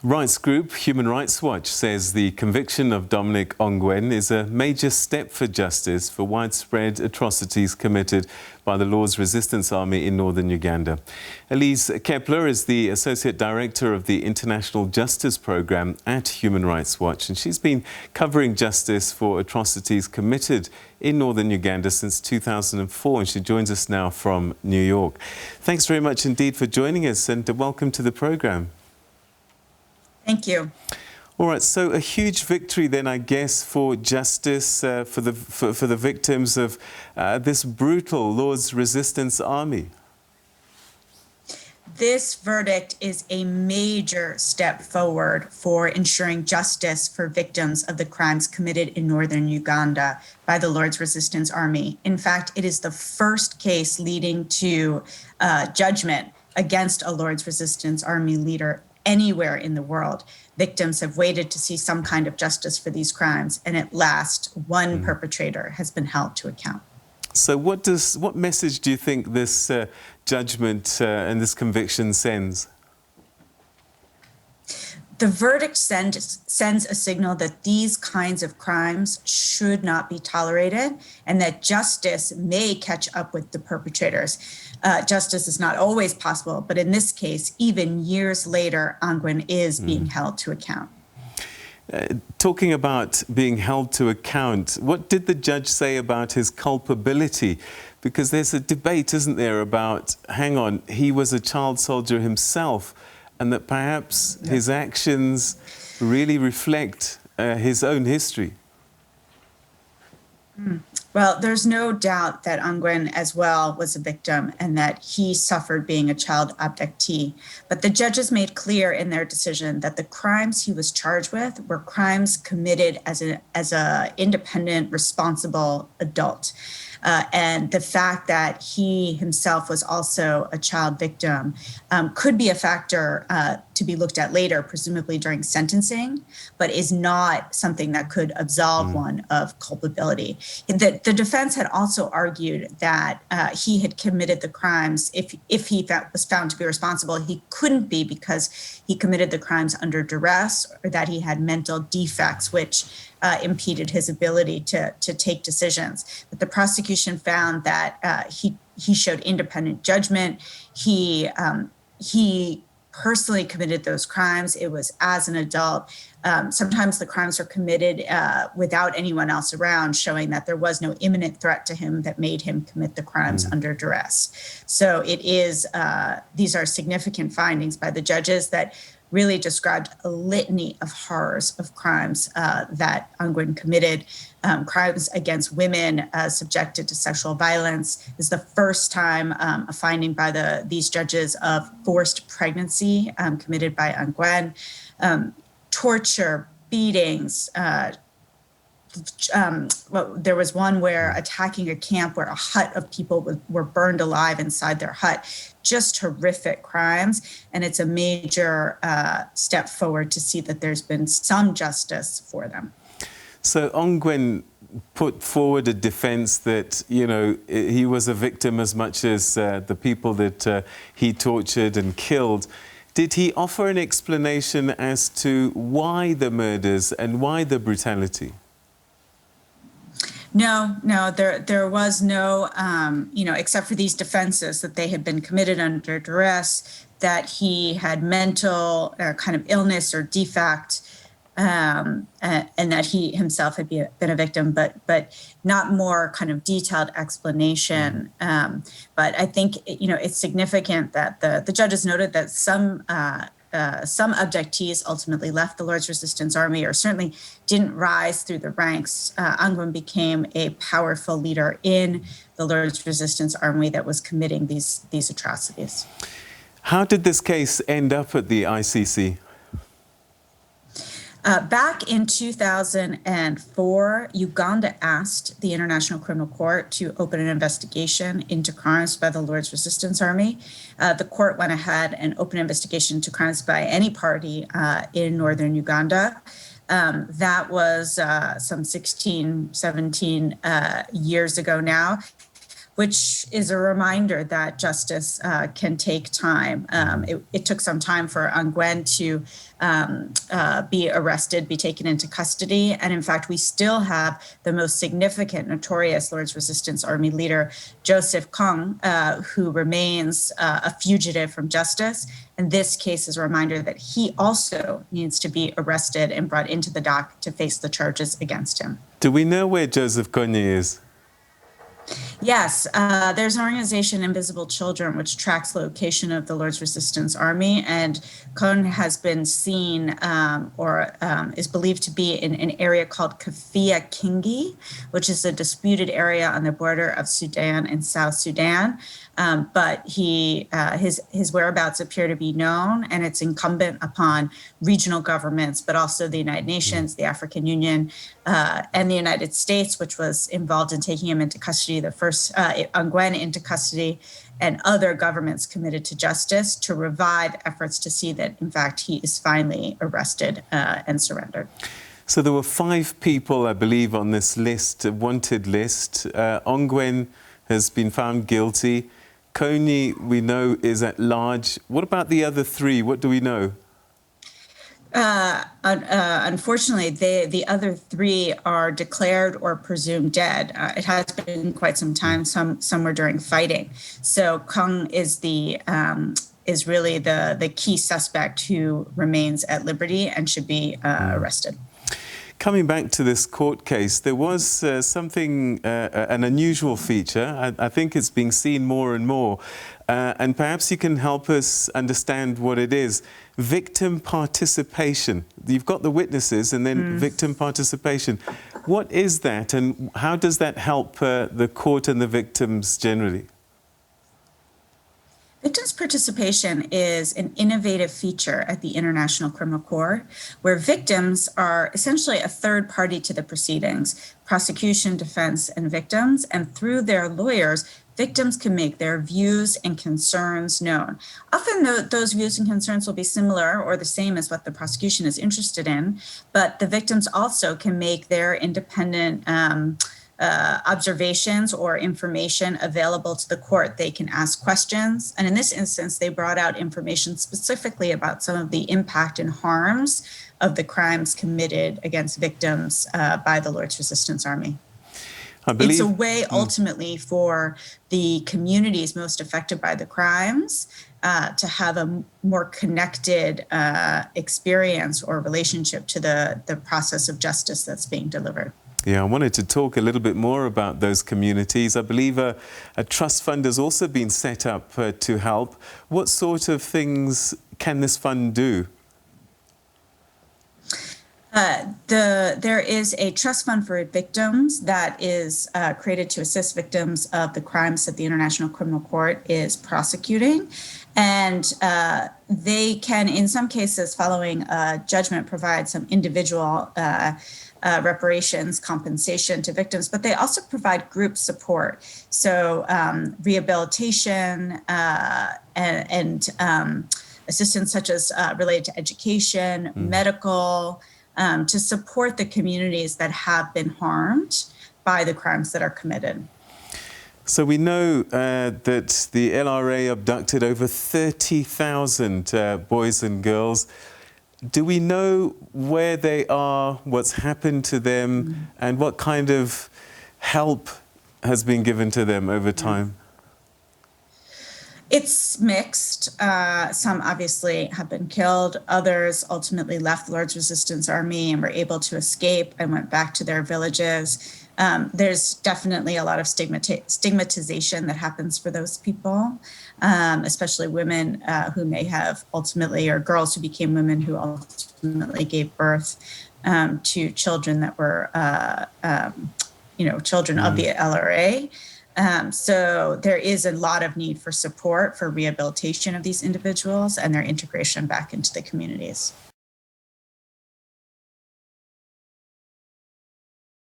Rights group Human Rights Watch says the conviction of Dominic Ongwen is a major step for justice for widespread atrocities committed by the Lord's Resistance Army in northern Uganda. Elise Keppler is the Associate Director of the International Justice Programme at Human Rights Watch, and she's been covering justice for atrocities committed in northern Uganda since 2004, and she joins us now from New York. Thanks very much indeed for joining us, and welcome to the programme. Thank you. All right, so a huge victory then, I guess, for justice for the victims of this brutal Lord's Resistance Army. This verdict is a major step forward for ensuring justice for victims of the crimes committed in northern Uganda by the Lord's Resistance Army. In fact, it is the first case leading to judgment against a Lord's Resistance Army leader anywhere in the world. Victims have waited to see some kind of justice for these crimes, and at last, one perpetrator has been held to account. So what message do you think this judgment and this conviction sends? The verdict sends a signal that these kinds of crimes should not be tolerated and that justice may catch up with the perpetrators. Justice is not always possible, but in this case, even years later, Ongwen is being held to account. Talking about being held to account, what did the judge say about his culpability? Because there's a debate, isn't there, about, hang on, he was a child soldier himself, and that perhaps his actions really reflect his own history. Well, there's no doubt that Ongwen as well was a victim and that he suffered being a child abductee. But the judges made clear in their decision that the crimes he was charged with were crimes committed as a independent, responsible adult. And the fact that he himself was also a child victim could be a factor to be looked at later, presumably during sentencing, but is not something that could absolve one of culpability. The defense had also argued that he had committed the crimes. If he was found to be responsible, he couldn't be because he committed the crimes under duress or that he had mental defects, which impeded his ability to take decisions. But the prosecution found that he showed independent judgment. He personally committed those crimes. It was as an adult. Sometimes the crimes are committed without anyone else around, showing that there was no imminent threat to him that made him commit the crimes under duress. So it is, these are significant findings by the judges that really described a litany of horrors of crimes that Ongwen committed. Crimes against women subjected to sexual violence. This is the first time a finding by these judges of forced pregnancy committed by Ongwen. Torture, beatings. There was one where attacking a camp where a hut of people were burned alive inside their hut. Just horrific crimes. And it's a major step forward to see that there's been some justice for them. So Ongwen put forward a defense that, you know, he was a victim as much as the people that he tortured and killed. Did he offer an explanation as to why the murders and why the brutality? No, there was no, except for these defenses that they had been committed under duress, that he had mental kind of illness or defect, and that he himself had been a victim, but not more kind of detailed explanation. But I think, it's significant that the judges noted that some abductees ultimately left the Lord's Resistance Army or certainly didn't rise through the ranks. Ongwen became a powerful leader in the Lord's Resistance Army that was committing these atrocities. How did this case end up at the ICC? Back in 2004, Uganda asked the International Criminal Court to open an investigation into crimes by the Lord's Resistance Army. The court went ahead and opened an investigation into crimes by any party in northern Uganda. That was some 16, 17 years ago now. which is a reminder that justice can take time. It took some time for Ongwen to be arrested, be taken into custody. And in fact, we still have the most significant, notorious Lord's Resistance Army leader, Joseph Kong, who remains a fugitive from justice. And this case is a reminder that he also needs to be arrested and brought into the dock to face the charges against him. Do we know where Joseph Kony is? Yes, there's an organization, Invisible Children, which tracks the location of the Lord's Resistance Army, and Kon has been seen is believed to be in an area called Kafia Kingi, which is a disputed area on the border of Sudan and South Sudan. But his whereabouts appear to be known, and it's incumbent upon regional governments, but also the United Nations, the African Union, and the United States, which was involved in taking him into custody, the first Ongwen into custody, and other governments committed to justice to revive efforts to see that, in fact, he is finally arrested and surrendered. So there were 5 people, I believe, on this list, wanted list. Ongwen has been found guilty. Kony, we know, is at large. What about the other 3? What do we know? Unfortunately, the other 3 are declared or presumed dead. It has been quite some time. Some were during fighting. So Kong is really the key suspect who remains at liberty and should be arrested. Coming back to this court case, there was something, an unusual feature. I think it's being seen more and more. And perhaps you can help us understand what it is. Victim participation. You've got the witnesses and then victim participation. What is that, and how does that help the court and the victims generally? Victims' participation is an innovative feature at the International Criminal Court, where victims are essentially a third party to the proceedings, prosecution, defense, and victims, and through their lawyers, victims can make their views and concerns known. Often those views and concerns will be similar or the same as what the prosecution is interested in, but the victims also can make their independent observations or information available to the court. They can ask questions. And in this instance, they brought out information specifically about some of the impact and harms of the crimes committed against victims by the Lord's Resistance Army. It's a way ultimately for the communities most affected by the crimes to have a more connected experience or relationship to the process of justice that's being delivered. Yeah, I wanted to talk a little bit more about those communities. I believe a trust fund has also been set up to help. What sort of things can this fund do? There is a trust fund for victims that is created to assist victims of the crimes that the International Criminal Court is prosecuting. And they can, in some cases, following a judgment, provide some individual reparations, compensation to victims, but they also provide group support. So rehabilitation and assistance such as related to education, medical, to support the communities that have been harmed by the crimes that are committed. So we know that the LRA abducted over 30,000 boys and girls. Do we know where they are, what's happened to them, and what kind of help has been given to them over time? It's mixed. Some obviously have been killed. Others ultimately left the Lord's Resistance Army and were able to escape and went back to their villages. There's definitely a lot of stigmatization that happens for those people, especially women who may have ultimately, or girls who became women who ultimately gave birth to children that were, children of the LRA. So there is a lot of need for support for rehabilitation of these individuals and their integration back into the communities.